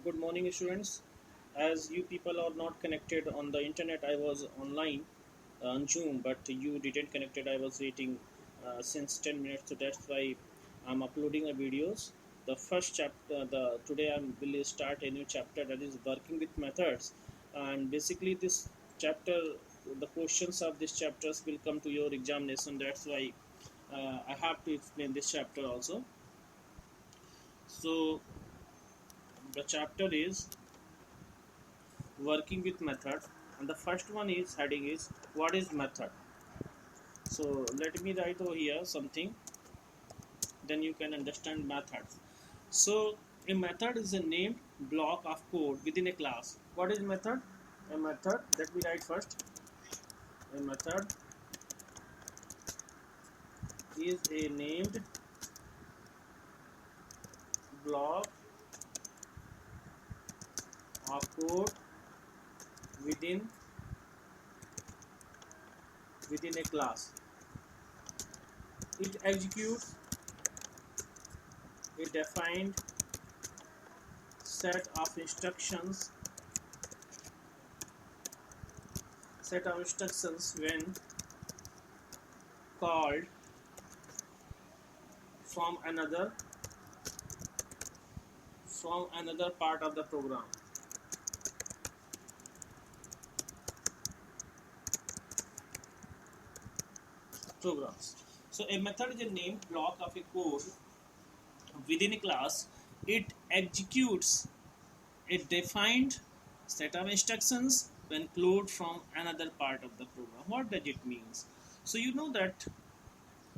good morning, students. As you people are not connected on the internet, I was online on Zoom, but you didn't connected. I was waiting since 10 minutes, so that's why I'm uploading a videos. The first chapter, the today I will start a new chapter that is working with methods, and basically this chapter, the questions of this chapters will come to your examination. That's why I have to explain this chapter also. So the chapter is working with methods, and the first one is heading is what is method. So let me write over here something, then you can understand methods. So a method is a named block of code within a class. What is method? A method, let me write first. A method is a named block of code within a class. It executes a defined set of instructions when called from another part of the programs. So a method is a named block of a code within a class. It executes a defined set of instructions when called from another part of the program. What does it means? So you know that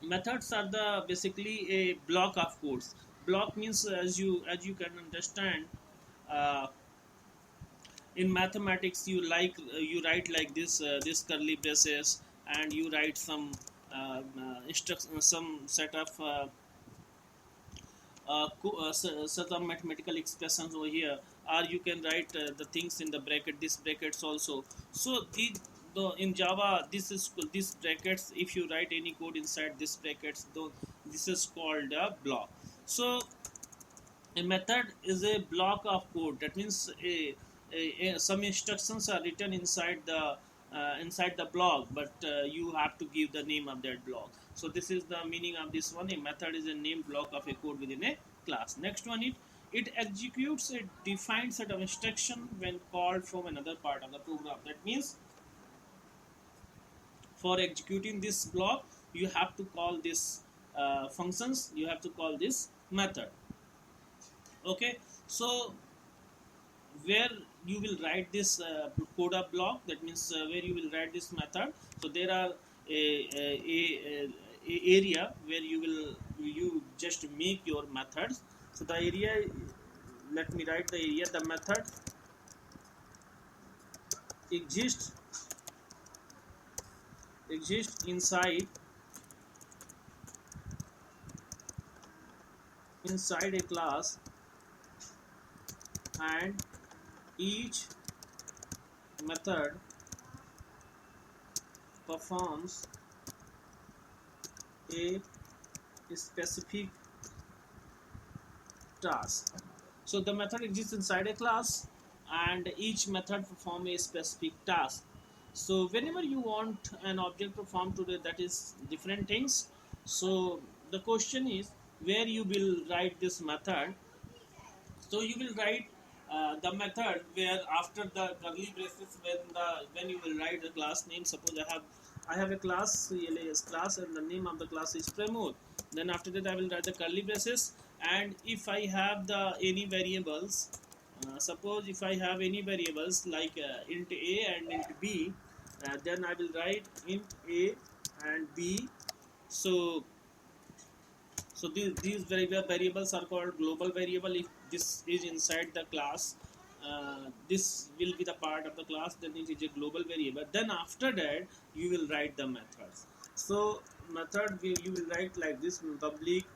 methods are the basically a block of codes. Block means, as you can understand, uh, in mathematics you write like this curly braces, and you write some instruction, some set of set of mathematical expressions over here, or you can write the things in the bracket, this brackets also. So in Java, this brackets, if you write any code inside this brackets, though, this is called a block. So a method is a block of code. That means some instructions are written inside the block, but you have to give the name of that block. So this is the meaning of this one. A method is a named block of a code within a class. Next one, it executes a defined set of instruction when called from another part of the program. That means for executing this block, you have to call this functions, you have to call this method. Okay, so where you will write this coda block, that means where you will write this method. So there are a area where you just make your methods. So the area, let me write the area. The method exists inside a class, and each method performs a specific task. So the method exists inside a class, and each method perform a specific task. So whenever you want an object to perform to that is different things. So the question is where you will write this method. So you will write the method where after the curly braces, when you will write the class name. Suppose I have a class CLAS class, and the name of the class is Pramod. Then after that I will write the curly braces, and if I have the any variables, suppose if I have any variables like int a and int b, then I will write int a and b. So these variables are called global variable. If this is inside the class, this will be the part of the class, then it is a global variable. Then after that you will write the methods. So method you will write like this: public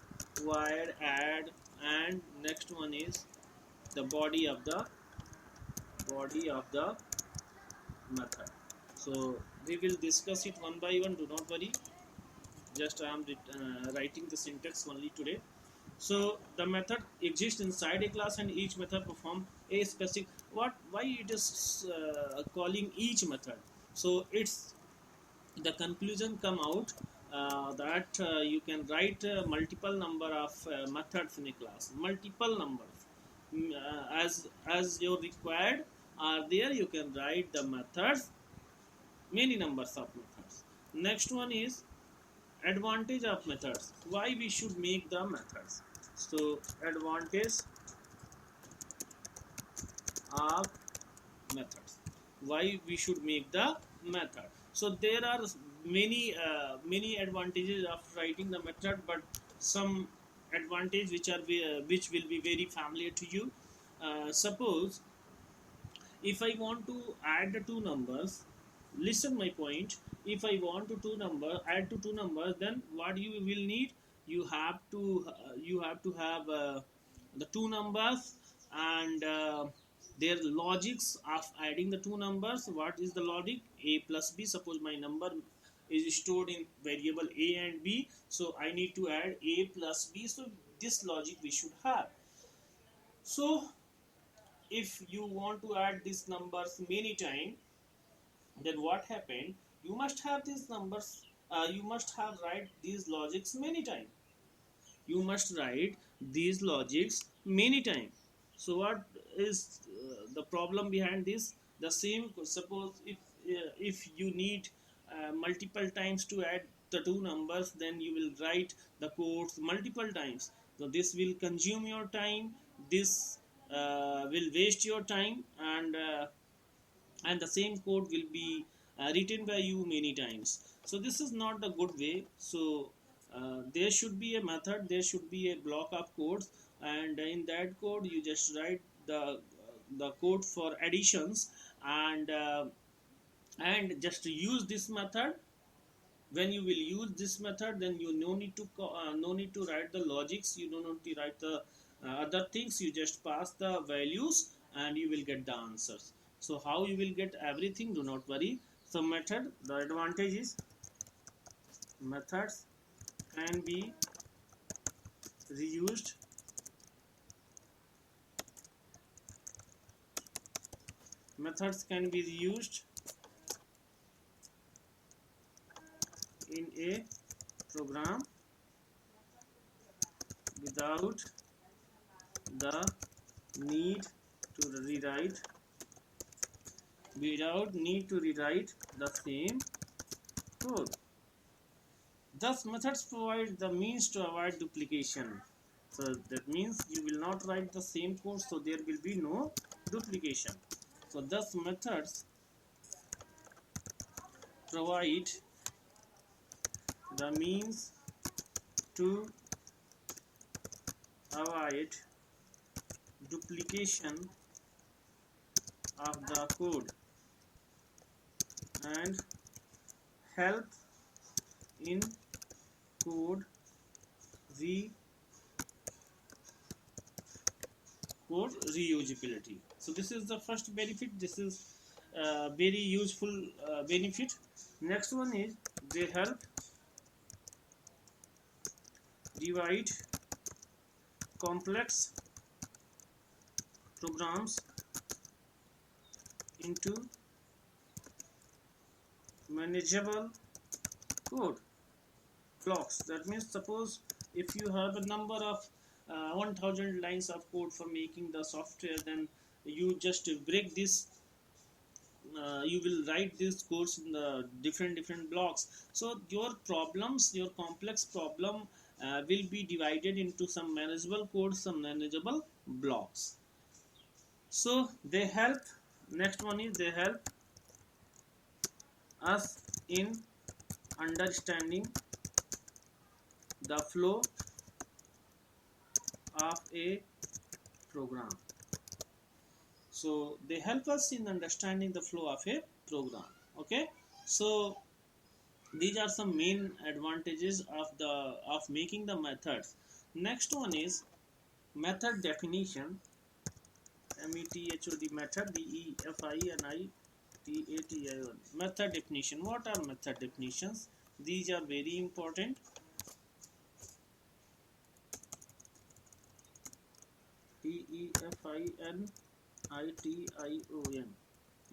void add, and next one is the body of the method. So we will discuss it one by one. Do not worry. Just I am writing the syntax only today. So the method exists inside a class, and each method perform a specific. What? Why it is calling each method? So it's the conclusion come out that you can write multiple number of methods in a class, multiple numbers. As your required are there, you can write the methods, many numbers of methods. Next one is advantage of methods, why we should make the methods. So advantage of methods, why we should make the method. So there are many advantages of writing the method, but some advantage which will be very familiar to you. Suppose if I want to add the two numbers, listen my point. If I want to add to two numbers, then what you will need, you have to have the two numbers, and their logics of adding the two numbers. What is the logic? A plus b. Suppose my number is stored in variable a and b, so I need to add a plus b. So this logic we should have. So if you want to add these numbers many times, then what happened, you must have these numbers, you must have write these logics many times. You must write these logics many times. So what is the problem behind this? The same, suppose if you need multiple times to add the two numbers, then you will write the codes multiple times. So this will consume your time, this will waste your time, and the same code will be written by you many times. So this is not a good way. So there should be a method, there should be a block of codes, and in that code you just write the code for additions, and just use this method. When you will use this method, then you no need to write the logics, you don't need to write the other things. You just pass the values and you will get the answers. So how you will get everything, do not worry. So method, the advantage is methods can be reused, methods can be reused in a program without the need to rewrite the same code. Thus, methods provide the means to avoid duplication. So that means you will not write the same code, so there will be no duplication. So thus methods provide the means to avoid duplication of the code and help in code re code reusability. So this is the first benefit. This is very useful benefit. Next one is they help divide complex programs into manageable code blocks. That means suppose if you have a number of 1000 lines of code for making the software, then you just break this, you will write these codes in the different blocks. So your complex problem will be divided into some manageable codes, some manageable blocks. So they help. Next one is they help us in understanding the flow of a program. So they help us in understanding the flow of a program. Okay, so these are some main advantages of making the methods. Next one is method definition. method, method, definition. Method definition. What are method definitions? These are very important. F-I-N-I-T-I-O-N.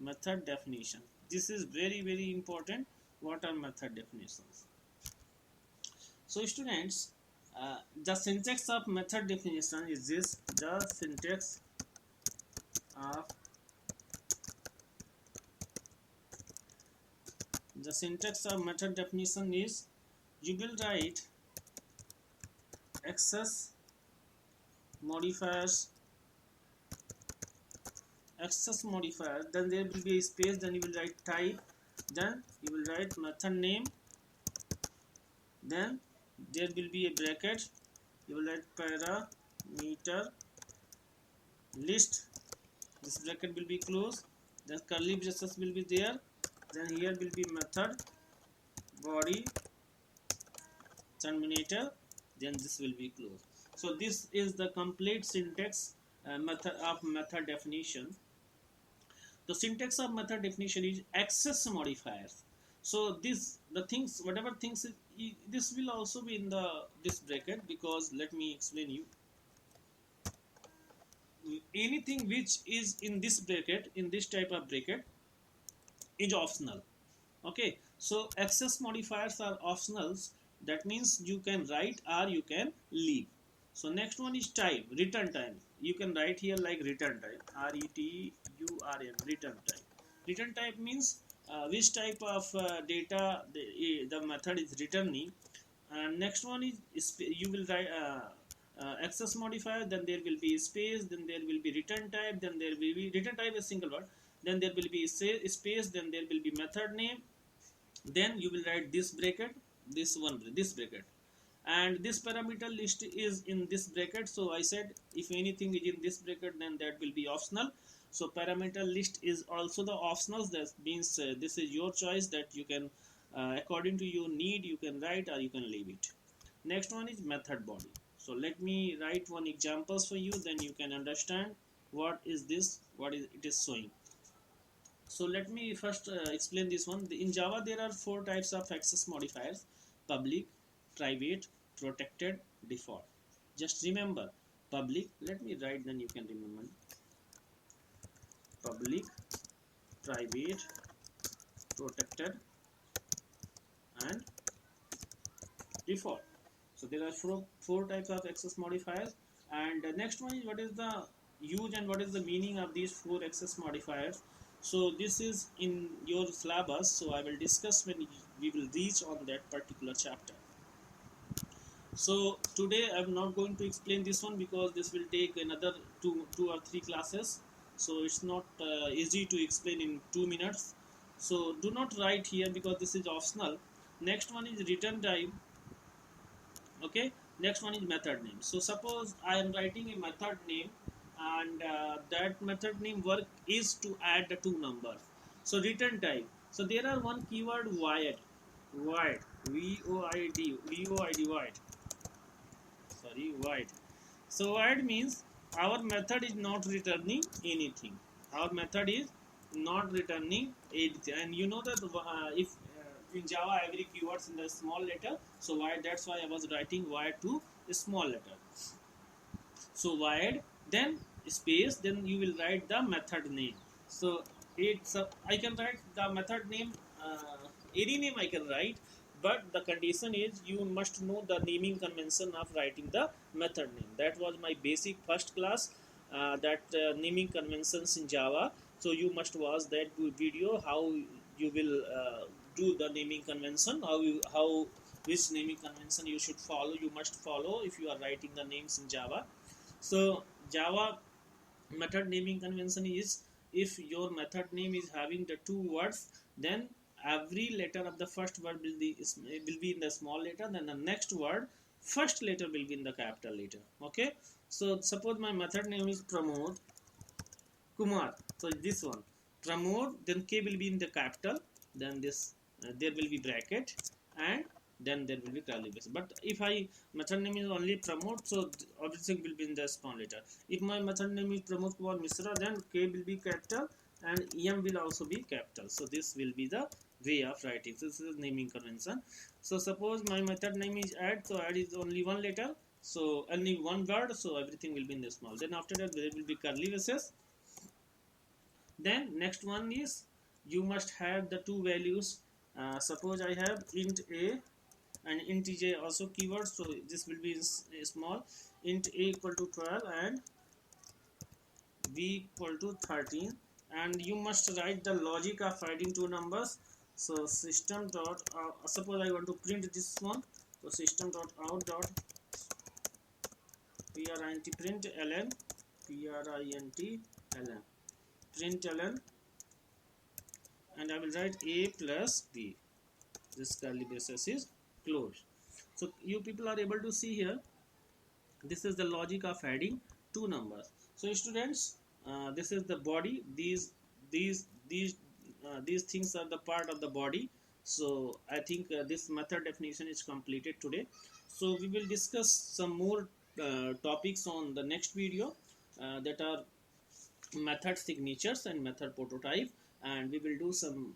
Method definition. This is very important. What are method definitions? So students, the syntax of method definition is this. Of the syntax of method definition is, you will write access modifiers, then there will be a space, then you will write type, then you will write method name, then there will be a bracket, you will write parameter list, this bracket will be closed, then curly braces will be there, then here will be method body terminator, then this will be closed. So this is the complete syntax method definition. The syntax of method definition is access modifiers. So the things, whatever things, this will also be in this bracket, because let me explain you. Anything which is in this bracket, in this type of bracket, is optional. Okay, so access modifiers are optionals. That means you can write or you can leave. So next one is type, return time. You can write here like return type, RETURN, return type. Return type means which type of data the method is returning. And next one is you will write access modifier, then there will be space, then there will be return type, then there will be return type is single word, then there will be space, then there will be method name, then you will write this bracket, this bracket, and this parameter list is in this bracket. So I said if anything is in this bracket, then that will be optional. So parameter list is also the optionals. That means this is your choice, that you can according to your need you can write or you can leave it. Next one is method body. So let me write one examples for you, then you can understand what is this, what is it is showing. So let me first explain this one. In Java there are 4 types of access modifiers: public, private, protected, default. Just remember public. Let me write, then you can remember. Public, private, protected, and default. So there are four types of access modifiers. And next one is, what is the use and what is the meaning of these 4 access modifiers. So this is in your syllabus, so I will discuss when we will reach on that particular chapter. So today I am not going to explain this one, because this will take another two or three classes. So it's not easy to explain in 2 minutes. So do not write here, because this is optional. Next one is return type. Okay, next one is method name. So suppose I am writing a method name, and that method name work is to add the 2 numbers. So return type. So there are one keyword void, void, void. Sorry, void. So void means our method is not returning anything. Our method is not returning anything, and you know that if in Java every keywords in the small letter, so void, that's why I was writing void to a small letter. So void, then space, then you will write the method name. So it's I can write the method name, any name I can write, but the condition is you must know the naming convention of writing the method name. That was my basic first class, that naming conventions in Java. So you must watch that video, how you will do the naming convention, how which naming convention you should follow, you must follow if you are writing the names in Java. So Java method naming convention is, if your method name is having the 2 words, then every letter of the first word will be in the small letter, then the next word first letter will be in the capital letter. Okay, so suppose my method name is Pramod Kumar. So this one Pramod, then K will be in the capital, then this there will be bracket, and then there will be curly braces. But if I method name is only Pramod, so everything will be in the small letter. If my method name is Pramod Kumar Misra, then K will be capital and EM will also be capital. So this will be the way of writing. So this is naming convention. So suppose my method name is add, so add is only 1 letter, So only one word, so everything will be in the small. Then after that there will be curly braces. Then next one is you must have the two values. Suppose I have int a and int j also keywords, so this will be in small. Int a equal to 12 and b equal to 13, and you must write the logic of adding two numbers. So system dot suppose I want to print this one, so system dot out dot print print ln print ln, and I will write a plus b. This curly braces is closed. So you people are able to see here, this is the logic of adding two numbers. So students, this is the body. These things are the part of the body. So I think this method definition is completed today. So we will discuss some more topics on the next video, that are method signatures and method prototype, and we will do some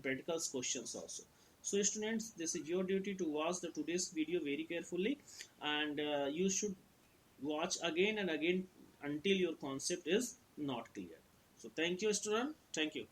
practical questions also. So students, this is your duty to watch the today's video very carefully, and you should watch again and again until your concept is not clear. So thank you student, thank you.